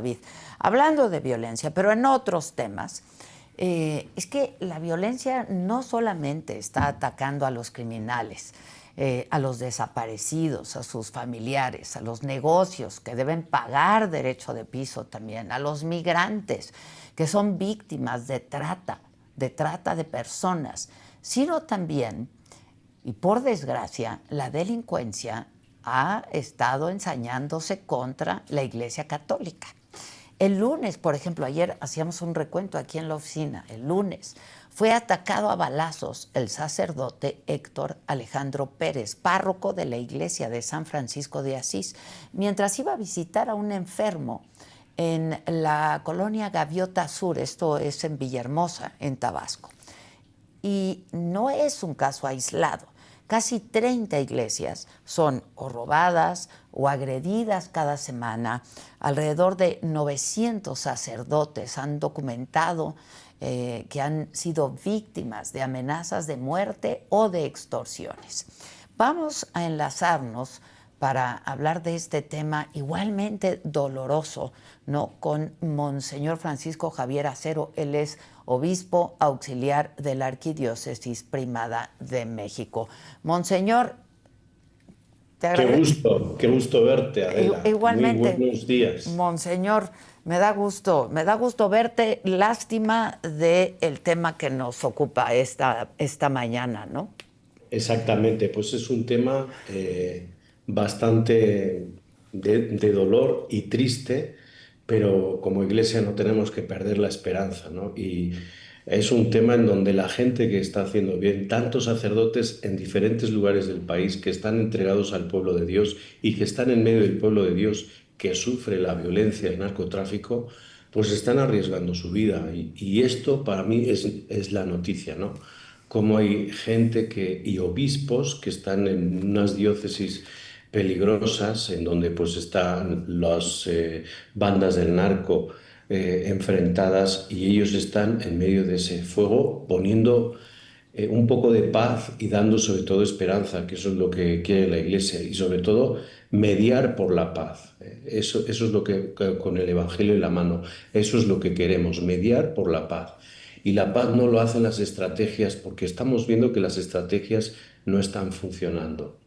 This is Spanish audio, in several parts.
David, hablando de violencia, pero en otros temas, es que la violencia no solamente está atacando a los criminales, a los desaparecidos, a sus familiares, a los negocios que deben pagar derecho de piso también, a los migrantes que son víctimas de trata de personas, sino también, y por desgracia, la delincuencia ha estado ensañándose contra la Iglesia Católica. El lunes, por ejemplo, ayer hacíamos un recuento aquí en la oficina, el lunes fue atacado a balazos el sacerdote Héctor Alejandro Pérez, párroco de la iglesia de San Francisco de Asís, mientras iba a visitar a un enfermo en la colonia Gaviota Sur, esto es en Villahermosa, en Tabasco. Y no es un caso aislado. Casi 30 iglesias son o robadas o agredidas cada semana. Alrededor de 900 sacerdotes han documentado que han sido víctimas de amenazas de muerte o de extorsiones. Vamos a enlazarnos para hablar de este tema igualmente doloroso, ¿no?, con Monseñor Francisco Javier Acero. Él es obispo auxiliar de la Arquidiócesis Primada de México. Monseñor, te agradezco. Qué gusto verte, Adela. Muy Igualmente, buenos días. Monseñor, me da gusto verte. Lástima del tema que nos ocupa esta mañana, ¿no? Exactamente, pues es un tema bastante de dolor y triste, pero como iglesia no tenemos que perder la esperanza, ¿no? Y es un tema en donde la gente que está haciendo bien, tantos sacerdotes en diferentes lugares del país que están entregados al pueblo de Dios y que están en medio del pueblo de Dios que sufre la violencia, el narcotráfico, pues están arriesgando su vida. Y esto para mí es la noticia, ¿no? Como hay gente y obispos que están en unas diócesis peligrosas, en donde pues están las bandas del narco enfrentadas, y ellos están en medio de ese fuego poniendo un poco de paz y dando sobre todo esperanza, que eso es lo que quiere la Iglesia, y sobre todo mediar por la paz. Eso es lo que con el Evangelio en la mano, eso es lo que queremos, mediar por la paz. Y la paz no lo hacen las estrategias, porque estamos viendo que las estrategias no están funcionando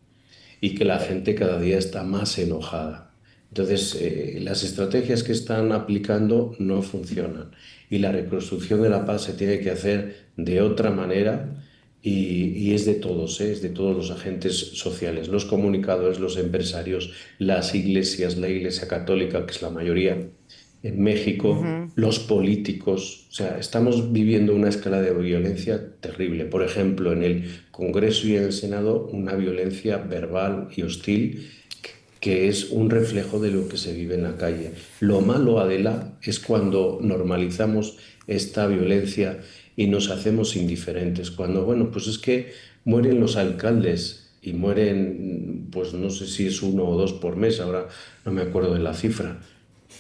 y que la gente cada día está más enojada. Entonces, las estrategias que están aplicando no funcionan, y la reconstrucción de la paz se tiene que hacer de otra manera, y es de todos, es de todos los agentes sociales, los comunicadores, los empresarios, las iglesias, la Iglesia Católica, que es la mayoría en México, los políticos. O sea, estamos viviendo una escala de violencia terrible. Por ejemplo, en el Congreso y en el Senado, una violencia verbal y hostil que es un reflejo de lo que se vive en la calle. Lo malo, Adela, es cuando normalizamos esta violencia y nos hacemos indiferentes. Cuando, bueno, pues es que mueren los alcaldes y mueren, pues no sé si es uno o dos por mes, ahora no me acuerdo de la cifra.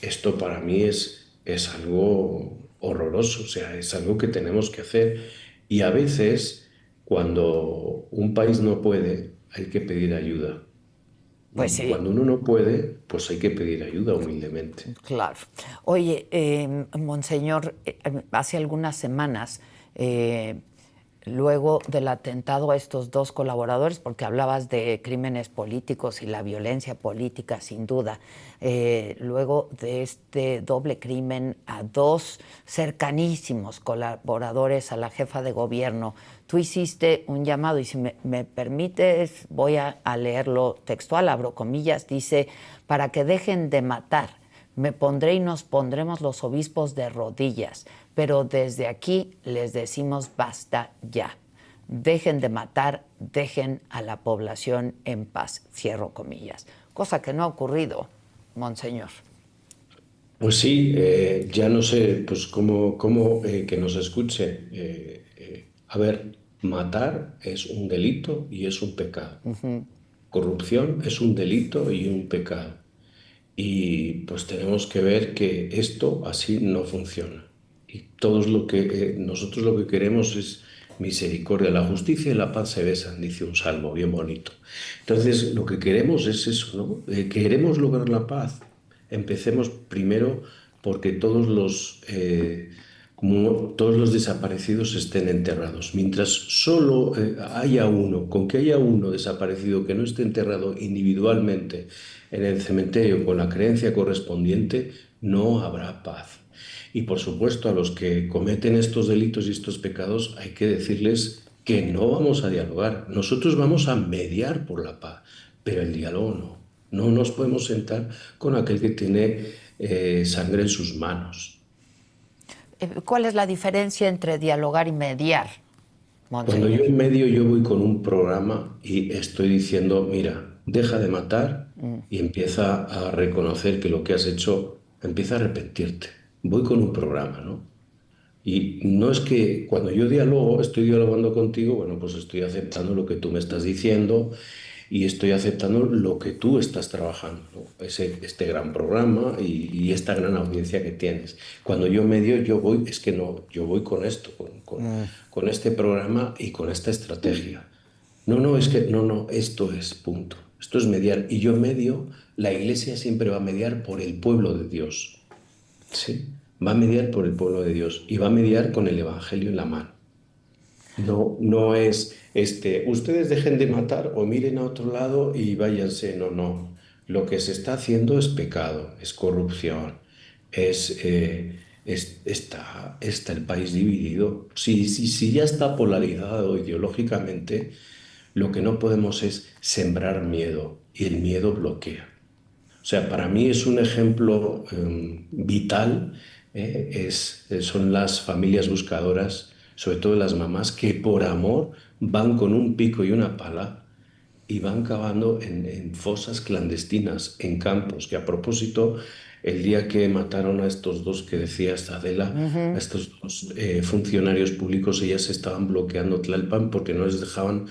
Esto para mí es algo horroroso, o sea, es algo que tenemos que hacer. Y a veces, cuando un país no puede, hay que pedir ayuda. Pues Y sí, cuando uno no puede, pues hay que pedir ayuda humildemente. claro. Oye, Monseñor, hace algunas semanas, luego del atentado a estos dos colaboradores, porque hablabas de crímenes políticos y la violencia política, sin duda, luego de este doble crimen a dos cercanísimos colaboradores a la jefa de gobierno, tú hiciste un llamado, y si me permites voy a leerlo textual, abro comillas, dice: para que dejen de matar. Me pondré y nos pondremos los obispos de rodillas, pero desde aquí les decimos basta ya. Dejen de matar, dejen a la población en paz. Cierro comillas. Cosa que no ha ocurrido, Monseñor. Pues sí, ya no sé, pues cómo que nos escuche. A ver, matar es un delito y es un pecado. Corrupción es un delito y un pecado. Y pues tenemos que ver que esto así no funciona. Y nosotros lo que queremos es misericordia. La justicia y la paz se besan, dice un salmo bien bonito. Entonces, lo que queremos es eso, ¿no? Queremos lograr la paz. Empecemos primero porque todos los desaparecidos estén enterrados. Mientras solo haya uno, con que haya uno desaparecido que no esté enterrado individualmente en el cementerio con la creencia correspondiente, no habrá paz. Y por supuesto, a los que cometen estos delitos y estos pecados hay que decirles que no vamos a dialogar. Nosotros vamos a mediar por la paz, pero el diálogo no. No nos podemos sentar con aquel que tiene sangre en sus manos. ¿Cuál es la diferencia entre dialogar y mediar, Cuando monseñor? yo en medio yo voy con un programa y estoy diciendo, mira, deja de matar y empieza a reconocer que lo que has hecho, empieza a arrepentirte. Voy con un programa, ¿no? Y no es que cuando yo dialogo, estoy dialogando contigo, bueno, pues estoy aceptando lo que tú me estás diciendo y estoy aceptando lo que tú estás trabajando, ¿no? Este gran programa y esta gran audiencia que tienes. Cuando yo medio, yo voy, es que no, yo voy con esto, con este programa y con esta estrategia. No, no, es que, no, no, esto es punto. Esto es mediar. Y yo medio, la iglesia siempre va a mediar por el pueblo de Dios. ¿Sí? Va a mediar por el pueblo de Dios y va a mediar con el Evangelio en la mano. No, no es ustedes dejen de matar o miren a otro lado y váyanse. No, no. Lo que se está haciendo es pecado, es corrupción, está el país dividido. Si ya está polarizado ideológicamente, lo que no podemos es sembrar miedo y el miedo bloquea. O sea, para mí es un ejemplo vital, son las familias buscadoras, sobre todo las mamás, que por amor van con un pico y una pala y van cavando en fosas clandestinas, en campos, que a propósito, el día que mataron a estos dos que decías, Adela, a estos dos funcionarios públicos, ellas estaban bloqueando Tlalpan porque no les dejaban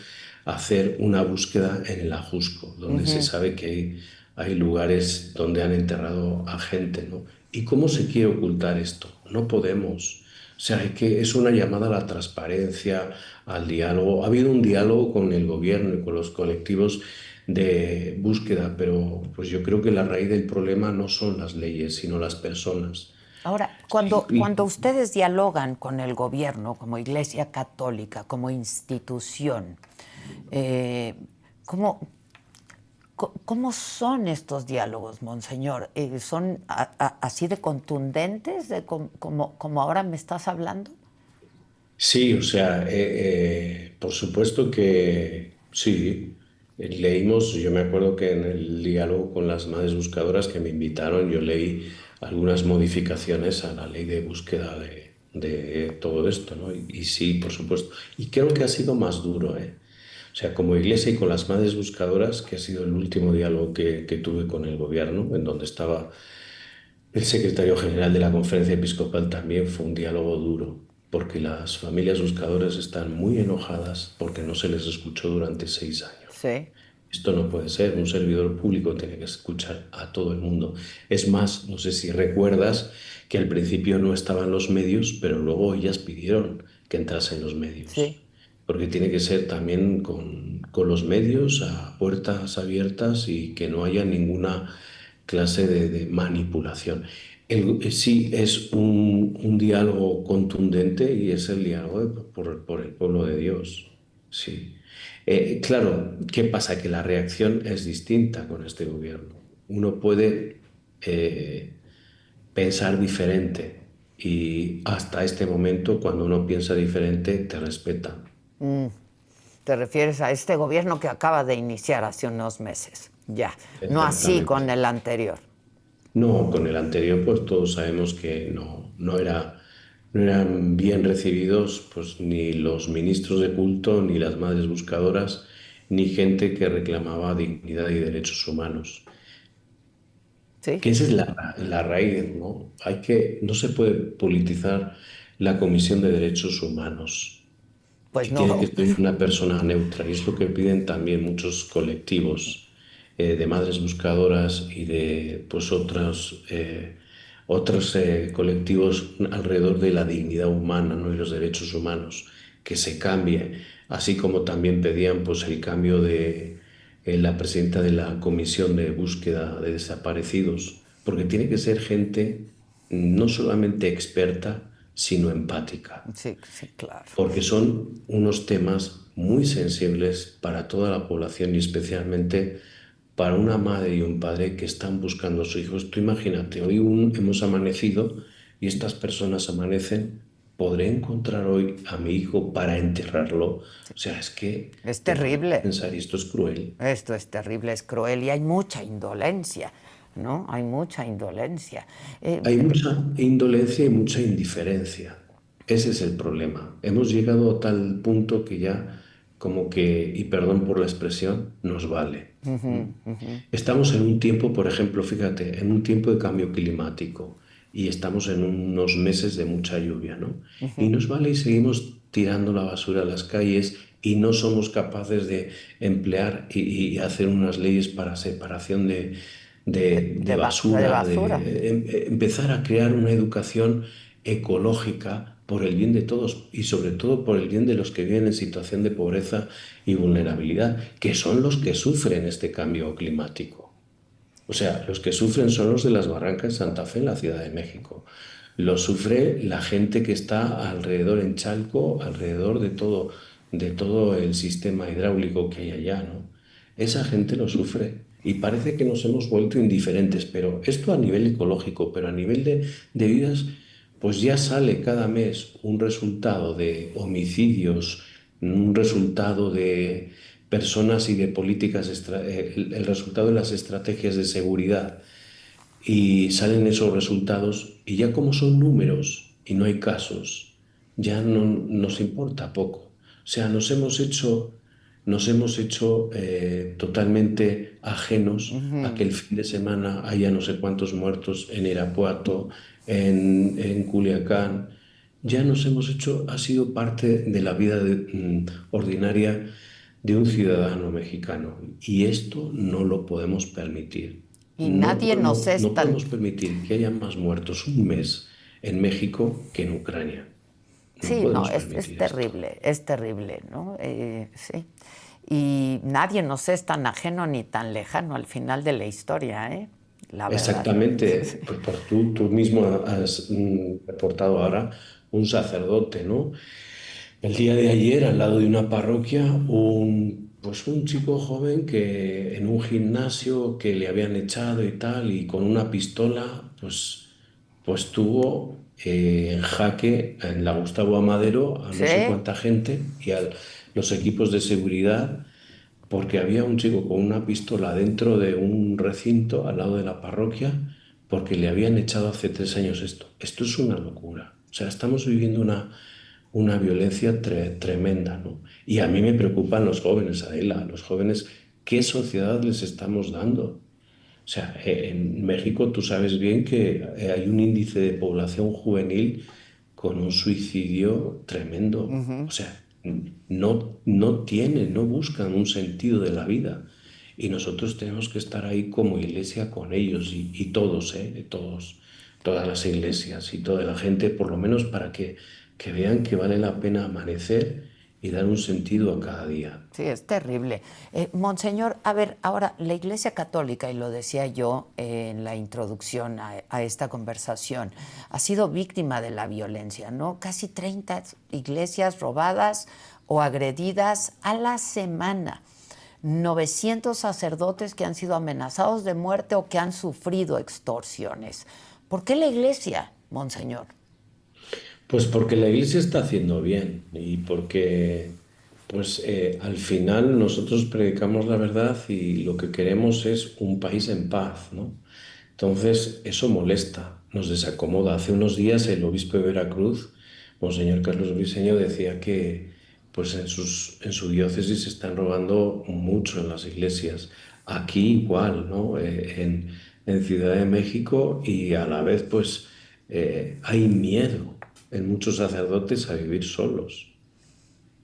hacer una búsqueda en el Ajusco, donde se sabe que hay lugares donde han enterrado a gente, ¿no? ¿Y cómo se quiere ocultar esto? No podemos. O sea, es una llamada a la transparencia, al diálogo. Ha habido un diálogo con el gobierno y con los colectivos de búsqueda, pero pues yo creo que la raíz del problema no son las leyes, sino las personas. Ahora, Sí, cuando ustedes dialogan con el gobierno como Iglesia Católica, como institución, eh, ¿cómo, ¿cómo son estos diálogos, monseñor? ¿Son así de contundentes, como ahora me estás hablando? sí, o sea, por supuesto que sí. Leímos, yo me acuerdo que en el diálogo con las madres buscadoras que me invitaron, yo leí algunas modificaciones a la ley de búsqueda de todo esto, ¿no? Y sí, por supuesto. Y creo que ha sido más duro, ¿eh? O sea, como iglesia y con las madres buscadoras, que ha sido el último diálogo que tuve con el gobierno, en donde estaba el secretario general de la conferencia episcopal, también fue un diálogo duro, porque las familias buscadoras están muy enojadas porque no se les escuchó durante 6 años. Sí. Esto no puede ser, un servidor público tiene que escuchar a todo el mundo. Es más, no sé si recuerdas que al principio no estaban los medios, pero luego ellas pidieron que entrasen los medios, Sí. porque tiene que ser también con los medios a puertas abiertas y que no haya ninguna clase de manipulación. Sí, es un diálogo contundente y es el diálogo por el pueblo de Dios. Sí. Claro, ¿qué pasa? Que la reacción es distinta con este gobierno. Uno puede eh, pensar diferente y hasta este momento, cuando uno piensa diferente, te respetan. Te refieres a este gobierno que acaba de iniciar hace unos meses. Ya, no así con Exactamente. el anterior. No, con el anterior, pues todos sabemos que no eran bien recibidos, pues ni los ministros de culto, ni las madres buscadoras, ni gente que reclamaba dignidad y derechos humanos. ¿Sí? Que esa es la raíz, ¿no? No se puede politizar la Comisión de Derechos Humanos Pues y tiene que no. ser una persona neutra. Y es lo que piden también muchos colectivos de madres buscadoras y de pues otros colectivos alrededor de la dignidad humana, ¿no? Y los derechos humanos, que se cambie, así como también pedían pues el cambio de la presidenta de la Comisión de Búsqueda de Desaparecidos, porque tiene que ser gente no solamente experta, sino empática, Sí, sí, claro. porque son unos temas muy sensibles para toda la población y especialmente para una madre y un padre que están buscando a sus hijos. Tú imagínate, hoy hemos amanecido y estas personas amanecen. ¿Podré encontrar hoy a mi hijo para enterrarlo? O sea, es que Es te pones a terrible. pensar y esto es cruel. Esto es terrible, es cruel y hay mucha indolencia, ¿no? Hay mucha indolencia. Eh, Hay mucha indolencia y mucha indiferencia. Ese es el problema. Hemos llegado a tal punto que ya como que, y perdón por la expresión, nos vale. ¿Mm? ujú, ujú. Estamos en un tiempo, por ejemplo, fíjate, en un tiempo de cambio climático y estamos en unos meses de mucha lluvia, ¿no? Y nos vale y seguimos tirando la basura a las calles y no somos capaces de emplear y hacer unas leyes para separación de De basura, basura. de empezar a crear una educación ecológica por el bien de todos y sobre todo por el bien de los que viven en situación de pobreza y vulnerabilidad, que son los que sufren este cambio climático. O sea, los que sufren son los de las Barrancas de Santa Fe en la Ciudad de México. Lo sufre la gente que está alrededor en Chalco, alrededor de todo el sistema hidráulico que hay allá, ¿no? Esa gente lo sufre. Y parece que nos hemos vuelto indiferentes, pero esto a nivel ecológico, pero a nivel de vidas, pues ya sale cada mes un resultado de homicidios, un resultado de personas y de políticas, el resultado de las estrategias de seguridad y salen esos resultados y ya como son números y no hay casos, ya no nos importa poco. O sea, nos hemos hecho totalmente ajenos a que Ujú. el fin de semana haya no sé cuántos muertos en Irapuato, en Culiacán. Ya nos hemos hecho, ha sido parte de la vida ordinaria de un ciudadano mexicano y esto no lo podemos permitir. Y nadie nos es No tan... podemos permitir que haya más muertos un mes en México que en Ucrania. No Sí, no, podemos permitir esto. es terrible, ¿no? Sí. Y nadie nos es tan ajeno ni tan lejano al final de la historia, ¿eh? La verdad. Exactamente, pues por tú mismo has reportado ahora un sacerdote, ¿no? El día de ayer, al lado de una parroquia, pues un chico joven que en un gimnasio que le habían echado y tal, y con una pistola, pues tuvo en jaque en la Gustavo Amadero a no sé Sí, cuánta gente y a los equipos de seguridad, porque había un chico con una pistola dentro de un recinto al lado de la parroquia, porque le habían echado hace 3 años esto. Esto es una locura. O sea, estamos viviendo una violencia tremenda, ¿no? Y a mí me preocupan los jóvenes, Adela, los jóvenes, ¿qué sociedad les estamos dando? O sea, en México tú sabes bien que hay un índice de población juvenil con un suicidio tremendo. O sea, no buscan un sentido de la vida. Y nosotros tenemos que estar ahí como iglesia con ellos y todos, todos, todas las iglesias y toda la gente, por lo menos para que vean que vale la pena amanecer y dar un sentido a cada día. sí, es terrible. Monseñor, a ver, ahora la Iglesia Católica, y lo decía yo en la introducción a esta conversación, ha sido víctima de la violencia, ¿no? Casi 30 iglesias robadas o agredidas a la semana. 900 sacerdotes que han sido amenazados de muerte o que han sufrido extorsiones. ¿Por qué la Iglesia, Monseñor? Pues porque la iglesia está haciendo bien y porque pues al final nosotros predicamos la verdad y lo que queremos es un país en paz, ¿no? Entonces eso molesta, nos desacomoda. Hace unos días el obispo de Veracruz, Monseñor Carlos Briceño, decía que pues en su diócesis se están robando mucho en las iglesias. Aquí igual, ¿no? En Ciudad de México y a la vez pues hay miedo en muchos sacerdotes a vivir solos.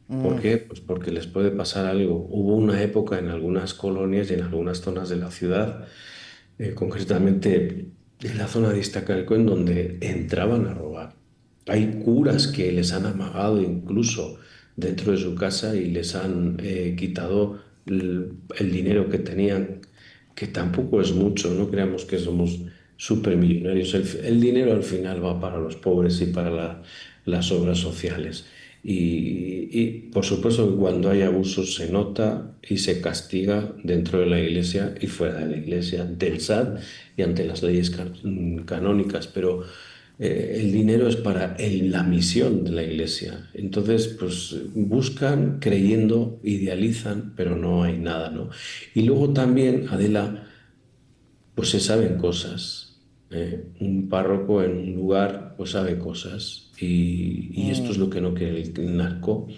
¿Por qué? Pues porque les puede pasar algo. Hubo una época en algunas colonias y en algunas zonas de la ciudad, concretamente en la zona de Iztacalco, en donde entraban a robar. Hay curas que les han amagado incluso dentro de su casa y les han quitado el dinero que tenían, que tampoco es mucho, no creamos que somos supermillonarios. El dinero al final va para los pobres y para las obras sociales. Por supuesto que cuando hay abusos se nota y se castiga dentro de la iglesia y fuera de la iglesia, ante el SAT y ante las leyes canónicas, pero el dinero es para la misión de la iglesia. Entonces, pues buscan, creyendo, idealizan, pero no hay nada, ¿no? Y luego también, Adela, pues se saben cosas. Un párroco en un lugar pues sabe cosas y esto es Mm. lo que no quiere el narco,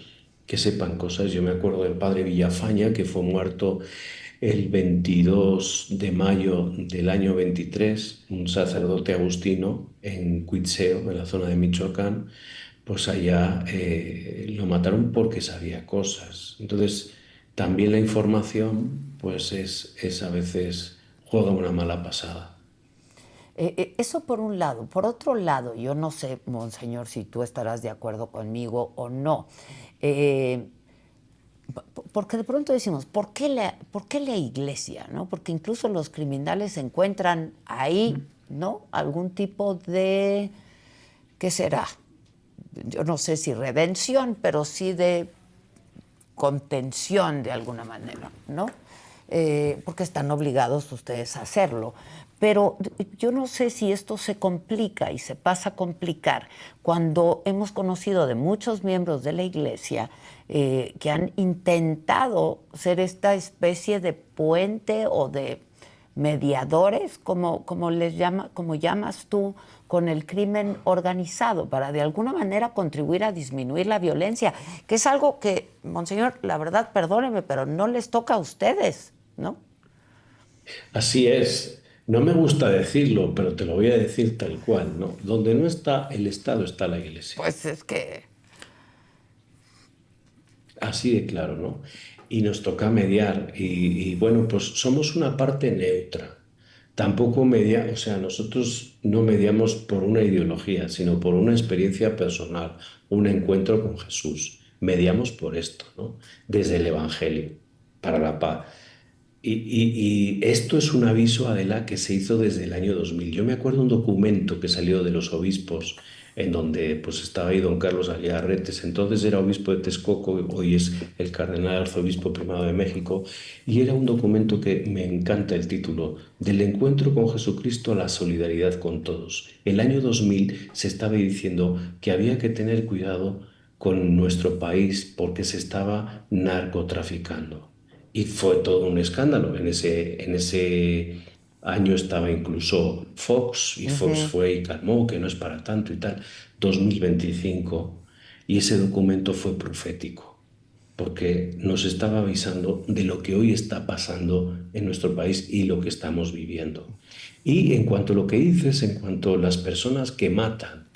que sepan cosas. Yo me acuerdo del padre Villafaña, que fue muerto el 22 de mayo del año 23, un sacerdote agustino en Cuitzeo, en la zona de Michoacán. Pues allá lo mataron porque sabía cosas. Entonces, también la información, pues es a veces juega una mala pasada. Eso por un lado. Por otro lado, yo no sé, Monseñor, si tú estarás de acuerdo conmigo o no. Eh, Porque de pronto decimos, por qué la iglesia? ¿No? Porque incluso los criminales encuentran ahí, ¿no? Algún tipo de, ¿qué será? Yo no sé si redención, pero sí de contención de alguna manera, ¿no? Porque están obligados ustedes a hacerlo. Pero yo no sé si esto se complica y se pasa a complicar cuando hemos conocido de muchos miembros de la Iglesia que han intentado ser esta especie de puente o de mediadores, como llamas tú, con el crimen organizado, para de alguna manera contribuir a disminuir la violencia, que es algo que, Monseñor, la verdad, perdóneme, pero no les toca a ustedes, ¿no? Así es. No me gusta decirlo, pero te lo voy a decir tal cual, ¿no? Donde no está el Estado, está la Iglesia. Pues es que... Así de claro, ¿no? Y nos toca mediar y bueno, pues somos una parte neutra. Tampoco media, o sea, nosotros no mediamos por una ideología, sino por una experiencia personal, un encuentro con Jesús. Mediamos por esto, ¿no? Desde el Evangelio, para la paz. Y esto es un aviso, Adela, que se hizo desde el año 2000. Yo me acuerdo un documento que salió de los obispos en donde pues estaba ahí don Carlos Allarretes, entonces era obispo de Texcoco, hoy es el cardenal arzobispo primado de México, y era un documento que me encanta el título, Del encuentro con Jesucristo a la solidaridad con todos. El año 2000 se estaba diciendo que había que tener cuidado con nuestro país porque se estaba narcotraficando. Y fue todo un escándalo. En ese año estaba incluso Fox y Fox Ujú. fue y calmó que no es para tanto y tal. 2025 y ese documento fue profético porque nos estaba avisando de lo que hoy está pasando en nuestro país y lo que estamos viviendo. Y en cuanto a lo que dices, en cuanto a las personas que matan,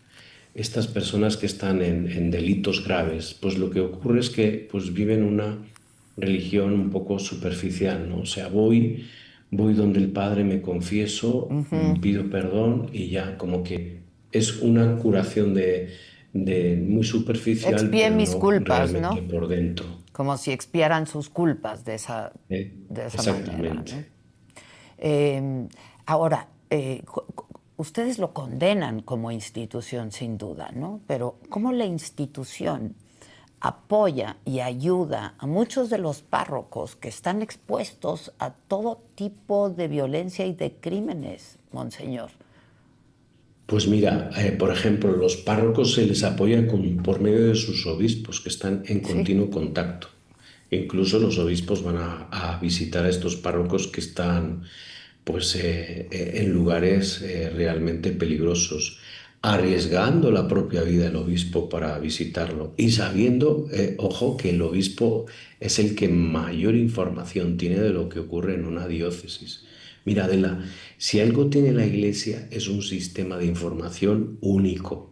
estas personas que están en delitos graves, pues lo que ocurre es que pues viven una religión un poco superficial, ¿no? O sea, voy donde el Padre, me confieso, Ujú. pido perdón y ya como que es una curación de muy superficial, Expié pero mis no culpas, realmente ¿no? por dentro. Como si expiaran sus culpas de esa manera, ¿no? Exactamente. Eh, Ahora, ustedes lo condenan como institución, sin duda, ¿no? Pero ¿cómo la institución apoya y ayuda a muchos de los párrocos que están expuestos a todo tipo de violencia y de crímenes, Monseñor? Pues mira, por ejemplo, los párrocos se les apoya por medio de sus obispos que están en Sí. continuo contacto. Incluso los obispos van a visitar a estos párrocos que están pues, en lugares realmente peligrosos, arriesgando la propia vida del obispo para visitarlo y sabiendo, ojo, que el obispo es el que mayor información tiene de lo que ocurre en una diócesis. Mira, Adela, si algo tiene la Iglesia es un sistema de información único,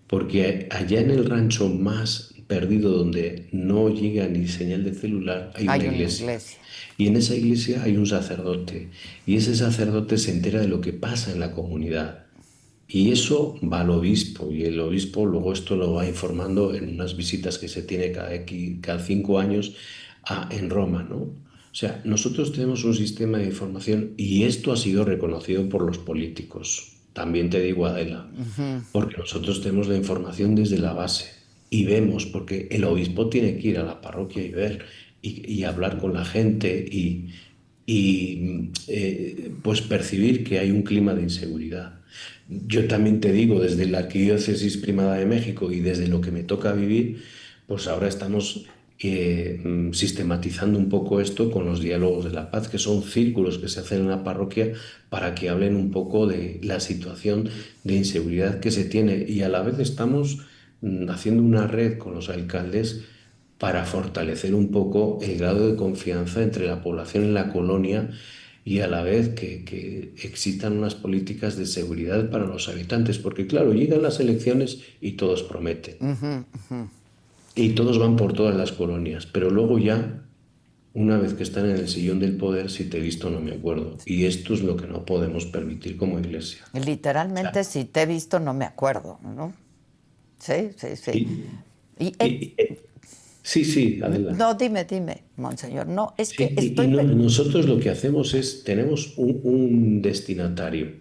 porque allá en el rancho más perdido donde no llega ni señal de celular hay una Hay una iglesia. iglesia. Y en esa iglesia hay un sacerdote y ese sacerdote se entera de lo que pasa en la comunidad. Y eso va al obispo y el obispo luego esto lo va informando en unas visitas que se tiene cada 5 años en Roma, ¿no? O sea, nosotros tenemos un sistema de información y esto ha sido reconocido por los políticos. También te digo, Adela, porque nosotros tenemos la información desde la base y vemos, porque el obispo tiene que ir a la parroquia y ver y hablar con la gente pues percibir que hay un clima de inseguridad. Yo también te digo, desde la Arquidiócesis Primada de México y desde lo que me toca vivir, pues ahora estamos sistematizando un poco esto con los diálogos de la paz, que son círculos que se hacen en la parroquia para que hablen un poco de la situación de inseguridad que se tiene y a la vez estamos haciendo una red con los alcaldes para fortalecer un poco el grado de confianza entre la población en la colonia y a la vez que existan unas políticas de seguridad para los habitantes, porque claro, llegan las elecciones y todos prometen. Y todos van por todas las colonias, pero luego ya, una vez que están en el sillón del poder, si te he visto no me acuerdo. Y esto es lo que no podemos permitir como iglesia. O Literalmente, sea, si te he visto, no me acuerdo, ¿no? Sí, sí, sí. y, Y, sí, sí, adelante. no, dime, monseñor. No, es que Sí, estoy... nosotros lo que hacemos es, tenemos un destinatario,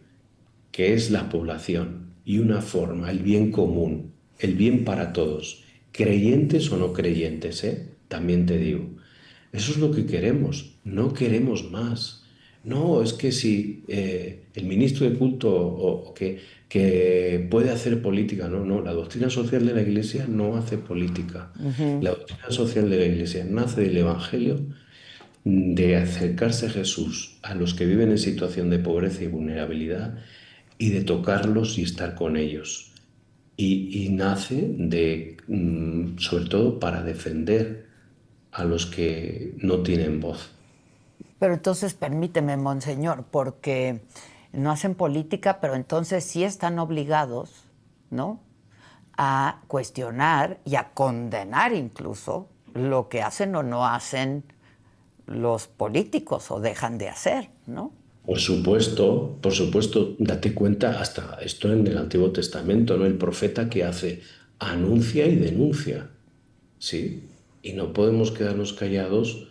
que es la población, y una forma, el bien común, el bien para todos, creyentes o no creyentes, ¿eh? También te digo. Eso es lo que queremos, no queremos más. No, es que si el ministro de culto que puede hacer política, no, no, la doctrina social de la Iglesia no hace política. La doctrina social de la Iglesia nace del Evangelio de acercarse a Jesús a los que viven en situación de pobreza y vulnerabilidad y de tocarlos y estar con ellos. Y nace de, sobre todo, para defender a los que no tienen voz. Pero entonces permíteme, monseñor, porque no hacen política, pero entonces sí están obligados, ¿no?, a cuestionar y a condenar incluso lo que hacen o no hacen los políticos o dejan de hacer, ¿no? Por supuesto, date cuenta hasta esto en el Antiguo Testamento, ¿no? El profeta que hace, anuncia y denuncia, ¿sí? Y no podemos quedarnos callados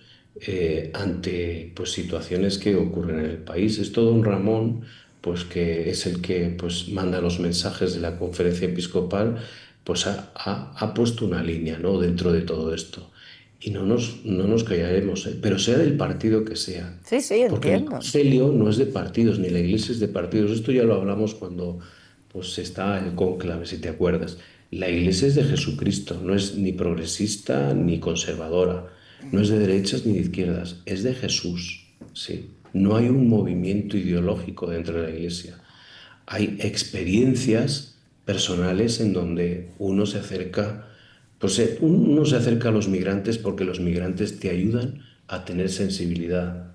ante pues, situaciones que ocurren en el país. Es todo un Ramón, pues que es el que pues, manda los mensajes de la conferencia episcopal, pues ha puesto una línea, ¿no? Dentro de todo esto. Y no nos callaremos, pero sea del partido que sea. Sí, sí, Porque el entiendo. Evangelio no es de partidos, ni la iglesia es de partidos. Esto ya lo hablamos cuando pues, está el cónclave, si te acuerdas. La iglesia es de Jesucristo, no es ni progresista ni conservadora, no es de derechas ni de izquierdas, es de Jesús, ¿sí? No hay un movimiento ideológico dentro de la iglesia. Hay experiencias personales en donde uno se acerca, pues uno se acerca a los migrantes porque los migrantes te ayudan a tener sensibilidad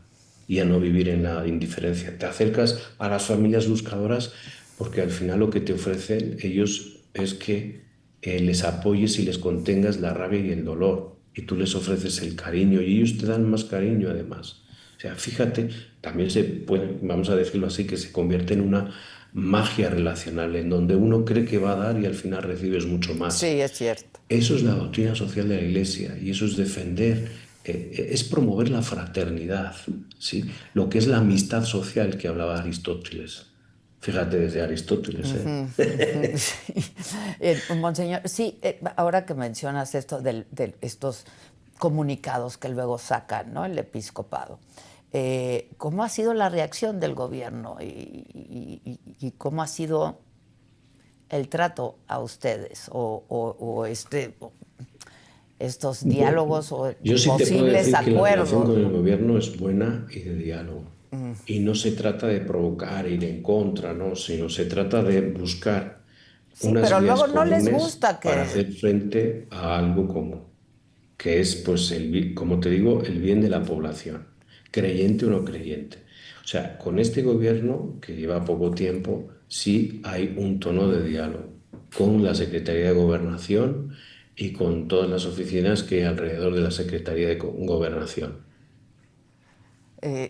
y a no vivir en la indiferencia. Te acercas a las familias buscadoras porque al final lo que te ofrecen ellos es que les apoyes y les contengas la rabia y el dolor. Y tú les ofreces el cariño y ellos te dan más cariño además. O sea, fíjate, también se puede, vamos a decirlo así, que se convierte en una magia relacional, en donde uno cree que va a dar y al final recibes mucho más. Sí, es cierto. Eso es la doctrina social de la Iglesia y eso es defender, es promover la fraternidad, ¿sí? Lo que es la amistad social que hablaba Aristóteles. Fíjate desde Aristóteles, ¿eh? Sí. Monseñor, sí, ahora que mencionas esto de estos comunicados que luego sacan, ¿no?, el episcopado, ¿cómo ha sido la reacción del gobierno y cómo ha sido el trato a ustedes o estos diálogos o Yo sí te puedo posibles decir que la relación acuerdos, con el ¿no? gobierno es buena y de diálogo. Y no se trata de provocar, ir en contra, no, sino se trata de buscar Sí, unas pero vías luego no les comunes gusta para que... hacer frente a algo común, que es, pues, como te digo, el bien de la población, creyente o no creyente. O sea, con este gobierno, que lleva poco tiempo, sí hay un tono de diálogo con la Secretaría de Gobernación y con todas las oficinas que hay alrededor de la Secretaría de Gobernación.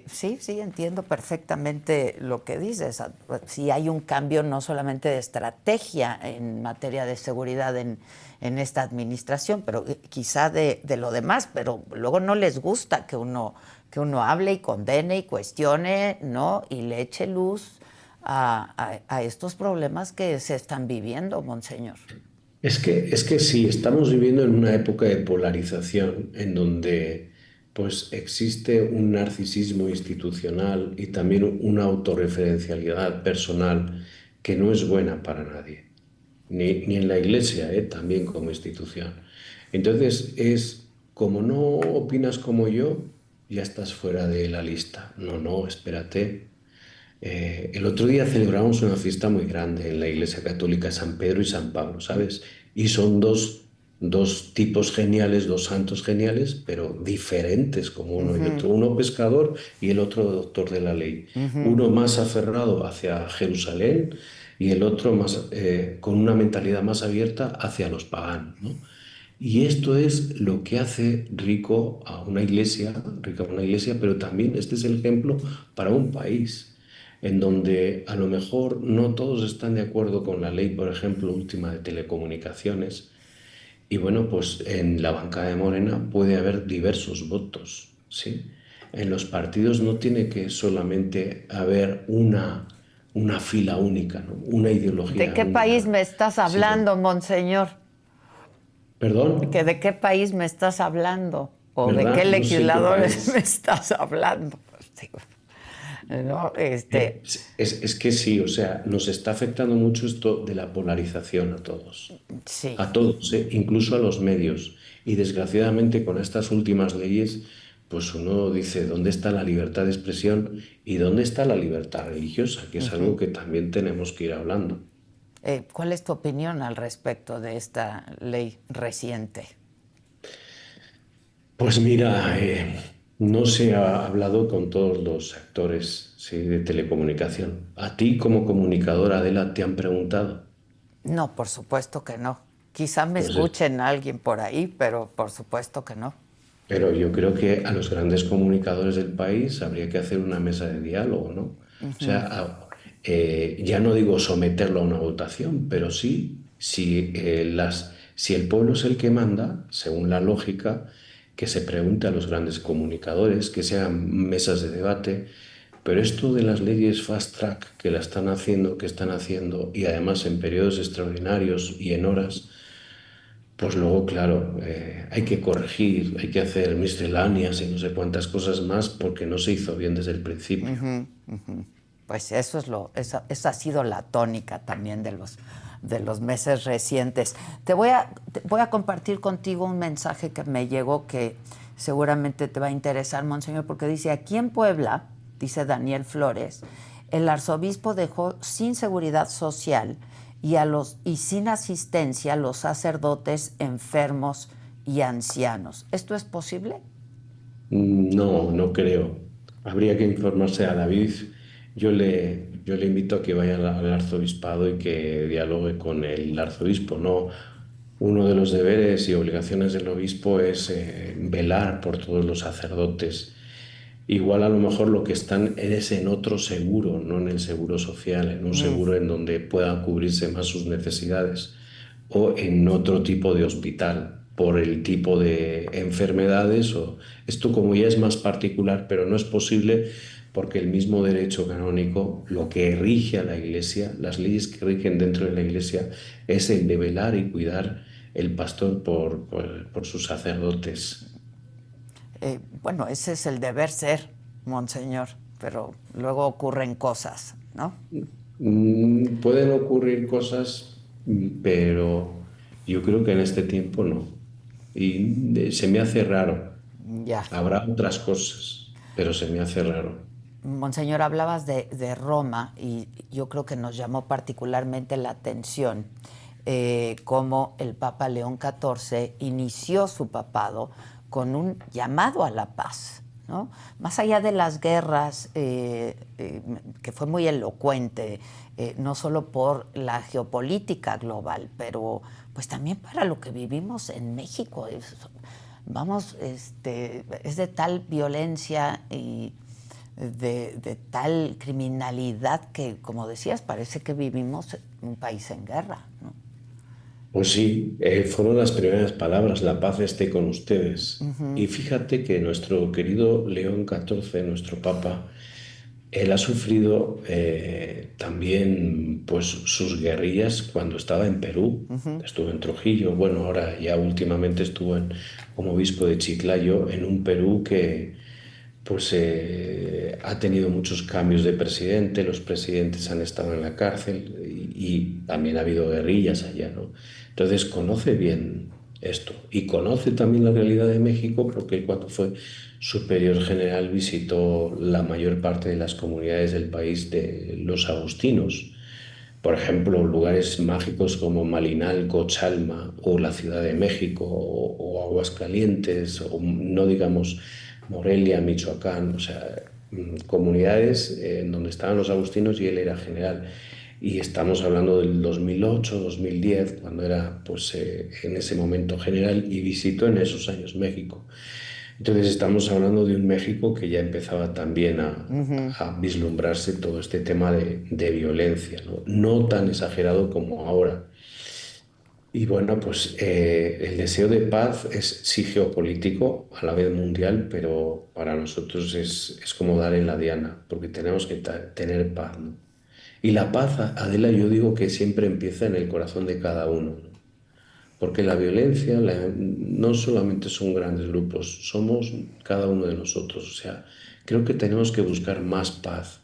Sí, sí, entiendo perfectamente lo que dices. Sí hay un cambio no solamente de estrategia en materia de seguridad en esta administración, pero quizá de lo demás, pero luego no les gusta que uno que uno hable y condene y cuestione, ¿no? Y le eche luz a estos problemas que se están viviendo, monseñor. Es que sí, estamos viviendo en una época de polarización en donde pues existe un narcisismo institucional y también una autorreferencialidad personal que no es buena para nadie, ni en la iglesia, también como institución. Entonces es como no opinas como yo, ya estás fuera de la lista. No, no, espérate. El otro día celebramos una fiesta muy grande en la Iglesia Católica, San Pedro y San Pablo, ¿sabes? Y son dos tipos geniales, dos santos geniales, pero diferentes como uno y Ujú, otro. Uno pescador y el otro doctor de la ley. ujú. Uno más aferrado hacia Jerusalén y el otro más, con una mentalidad más abierta hacia los paganos, ¿no? Y esto es lo que hace rica a una iglesia, pero también este es el ejemplo para un país en donde a lo mejor no todos están de acuerdo con la ley, por ejemplo, última de telecomunicaciones. Y bueno, pues en la bancada de Morena puede haber diversos votos, ¿sí? En los partidos no tiene que solamente haber una fila única, ¿no? Una ¿De ideología qué país única, me estás sino, hablando, monseñor? perdón, ¿Que de qué país me estás hablando? ¿O de qué ¿verdad? No sé qué legisladores me país. estás hablando? Pues digo, no, Es que sí, o sea, nos está afectando mucho esto de la polarización sí. a todos, incluso a los medios. Y desgraciadamente con estas últimas leyes, pues uno dice, ¿dónde está la libertad de expresión y dónde está la libertad religiosa? Que es algo Ujú. que también tenemos que ir hablando. ¿Cuál es tu opinión al respecto de esta ley reciente? Pues mira, no se ha hablado con todos los actores, sí, de telecomunicación. ¿A ti como comunicadora, Adela, te han preguntado? No, por supuesto que no. Quizá me Pues escuchen a alguien por ahí, pero por supuesto que no. pero yo creo que a los grandes comunicadores del país habría que hacer una mesa de diálogo, ¿no? O sea, ya no digo someterlo a una votación, pero sí, si el pueblo es el que manda, según la lógica, que se pregunte a los grandes comunicadores, que se hagan mesas de debate. Pero esto de las leyes fast track que la están haciendo, que están haciendo, y además en periodos extraordinarios y en horas, pues luego, claro, hay que corregir, hay que hacer misceláneas y no sé cuántas cosas más porque no se hizo bien desde el principio. Ujú, ujú. Pues esa ha sido la tónica también de los meses recientes. Voy a compartir contigo un mensaje que me llegó que seguramente te va a interesar, monseñor, porque dice, aquí en Puebla, dice Daniel Flores, el arzobispo dejó sin seguridad social y sin asistencia a los sacerdotes enfermos y ancianos. ¿Esto es posible? No, no creo. Habría que informarse a David. Yo le invito a que vaya al arzobispado y que dialogue con el arzobispo. No, uno de los deberes y obligaciones del obispo es velar por todos los sacerdotes. Igual a lo mejor lo que están es en otro seguro, no en el seguro social, en un Mm. seguro en donde puedan cubrirse más sus necesidades o en otro tipo de hospital por el tipo de enfermedades o esto como ya es más particular, pero no es posible porque el mismo derecho canónico, lo que rige a la Iglesia, las leyes que rigen dentro de la Iglesia, es el de velar y cuidar el pastor por sus sacerdotes. Bueno, ese es el deber ser, monseñor, pero luego ocurren cosas, ¿no? Pueden ocurrir cosas, pero yo creo que en este tiempo no. Y se me hace raro. Ya. Habrá otras cosas, pero se me hace raro. Monseñor, hablabas de Roma y yo creo que nos llamó particularmente la atención cómo el Papa León XIV inició su papado con un llamado a la paz, ¿no? Más allá de las guerras, que fue muy elocuente, no solo por la geopolítica global, pero pues también para lo que vivimos en México. Es de tal violencia y de tal criminalidad que, como decías, parece que vivimos en un país en guerra, ¿no? Pues sí, fueron las primeras palabras, la paz esté con ustedes. Y fíjate que nuestro querido León XIV, nuestro Papa, él ha sufrido también pues, sus guerrillas cuando estaba en Perú. Estuvo en Trujillo, bueno, ahora ya últimamente estuvo como obispo de Chiclayo, en un Perú que pues ha tenido muchos cambios de presidente, los presidentes han estado en la cárcel y también ha habido guerrillas allá, ¿no? Entonces conoce bien esto y conoce también la realidad de México porque él cuando fue superior general visitó la mayor parte de las comunidades del país de los agustinos. Por ejemplo, lugares mágicos como Malinalco, Chalma o la Ciudad de México o Aguascalientes o no digamos Morelia, Michoacán, o sea, comunidades en donde estaban los agustinos y él era general. Y estamos hablando del 2008, 2010, cuando era pues en ese momento general y visitó en esos años México. Entonces estamos hablando de un México que ya empezaba también a vislumbrarse todo este tema de violencia, ¿no? No tan exagerado como ahora. Y bueno, pues el deseo de paz es sí geopolítico, a la vez mundial, pero para nosotros es como dar en la diana, porque tenemos que tener paz, ¿no? Y la paz, Adela, yo digo que siempre empieza en el corazón de cada uno, ¿no? Porque la violencia no solamente son grandes grupos, somos cada uno de nosotros. O sea, creo que tenemos que buscar más paz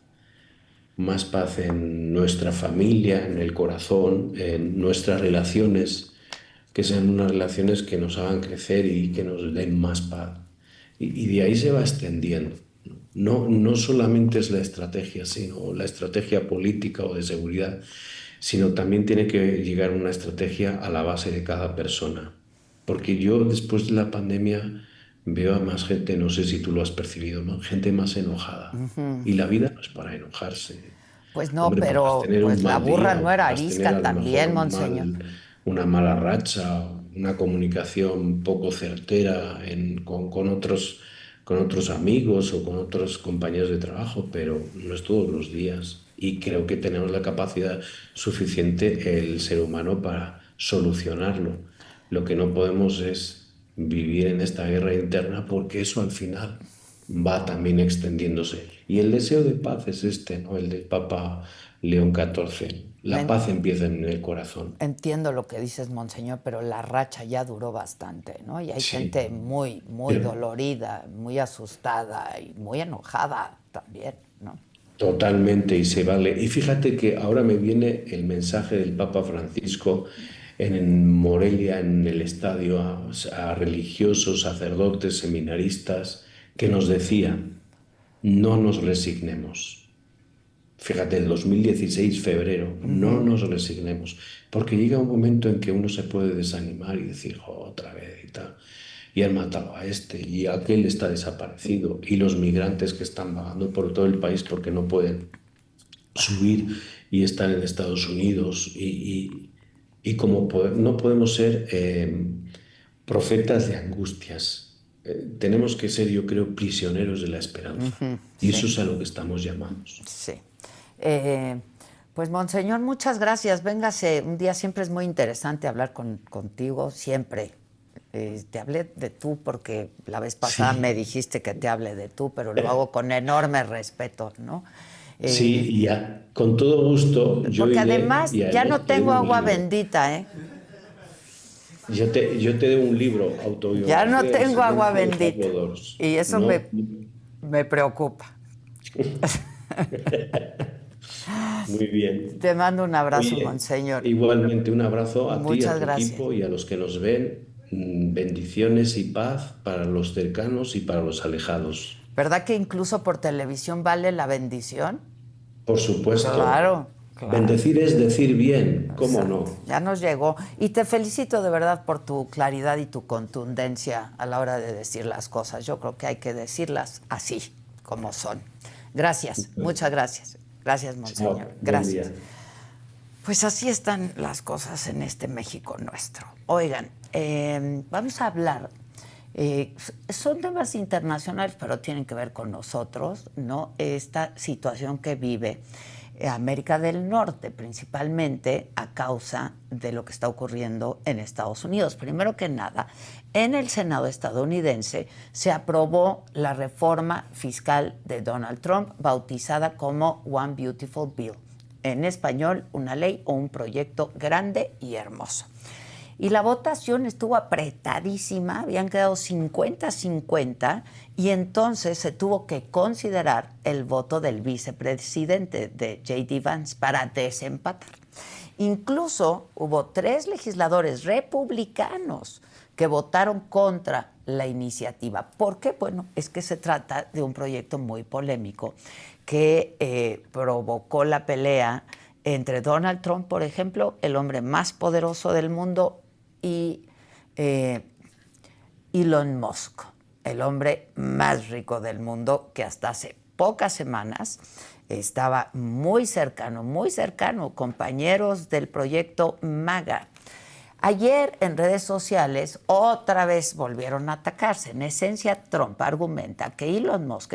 en nuestra familia, en el corazón, en nuestras relaciones, que sean unas relaciones que nos hagan crecer y que nos den más paz. Y de ahí se va extendiendo. No, no solamente es la estrategia, sino la estrategia política o de seguridad, sino también tiene que llegar una estrategia a la base de cada persona. Porque yo después de la pandemia veo a más gente, no sé si tú lo has percibido, gente más enojada. Y la vida no es para enojarse. Pues no, Hombre, podrás pero tener un pues la mal burra día no o era podrás tener arisca a lo mejor también, monseñor. una mala racha, una comunicación poco certera con otros amigos o con otros compañeros de trabajo, pero no es todos los días. Y creo que tenemos la capacidad suficiente el ser humano para solucionarlo. Lo que no podemos es vivir en esta guerra interna porque eso al final va también extendiéndose. Y el deseo de paz es este, ¿no? El del Papa León XIV. La Me paz empieza en el corazón. entiendo lo que dices, monseñor, pero la racha ya duró bastante, ¿no? Y hay Sí, gente muy, muy pero dolorida, muy asustada y muy enojada también, ¿no? totalmente y se vale. Y fíjate que ahora me viene el mensaje del Papa Francisco en Morelia, en el estadio, a religiosos, sacerdotes, seminaristas, que nos decía, no nos resignemos. Fíjate, el 2016, febrero, no Ujú. nos resignemos, porque llega un momento en que uno se puede desanimar y decir, "Jo, otra vez y tal, y han matado a este, y aquel está desaparecido, y los migrantes que están vagando por todo el país porque no pueden subir y están en Estados Unidos, y como no podemos ser profetas de angustias, tenemos que ser, yo creo, prisioneros de la esperanza, y Sí, eso es a lo que estamos llamados. sí. Eh, pues, monseñor, muchas gracias. Véngase, un día siempre es muy interesante hablar contigo, siempre. Te hablé de tú porque la vez pasada me Sí. dijiste que te hable de tú, pero lo hago con enorme respeto, ¿no? Sí, Eh, y con todo gusto yo porque iré además y ya no además te tengo debo un agua libro. bendita, ¿eh? Yo te debo un libro, Ya no Autobiografía del tengo agua Silencio de bendita. Pablo Dors. Y eso No, me preocupa. muy bien. Te mando un abrazo, Oye, monseñor. igualmente un abrazo a ti, a Muchas tu gracias. equipo y a los que nos ven. Bendiciones y paz para los cercanos y para los alejados. ¿Verdad que incluso por televisión vale la bendición? Por supuesto, Claro, claro. bendecir es decir bien, ¿cómo Exacto. no? Ya nos llegó. Y te felicito de verdad por tu claridad y tu contundencia a la hora de decir las cosas. Yo creo que hay que decirlas así, como son. Gracias, muchas gracias. Gracias, monseñor. Chao, buen Gracias. día. Pues así están las cosas en este México nuestro. Oigan, vamos a hablar. Son temas internacionales, pero tienen que ver con nosotros, ¿no? Esta situación que vive América del Norte, principalmente a causa de lo que está ocurriendo en Estados Unidos. Primero que nada, en el Senado estadounidense se aprobó la reforma fiscal de Donald Trump, bautizada como One Beautiful Bill. En español, una ley o un proyecto grande y hermoso. Y la votación estuvo apretadísima, habían quedado 50-50, y entonces se tuvo que considerar el voto del vicepresidente de J.D. Vance para desempatar. Incluso hubo 3 legisladores republicanos que votaron contra la iniciativa. ¿Por qué? Bueno, es que se trata de un proyecto muy polémico que provocó la pelea entre Donald Trump, por ejemplo, el hombre más poderoso del mundo, y Elon Musk, el hombre más rico del mundo, que hasta hace pocas semanas estaba muy cercano, compañeros del proyecto MAGA. Ayer en redes sociales otra vez volvieron a atacarse. En esencia, Trump argumenta que Elon Musk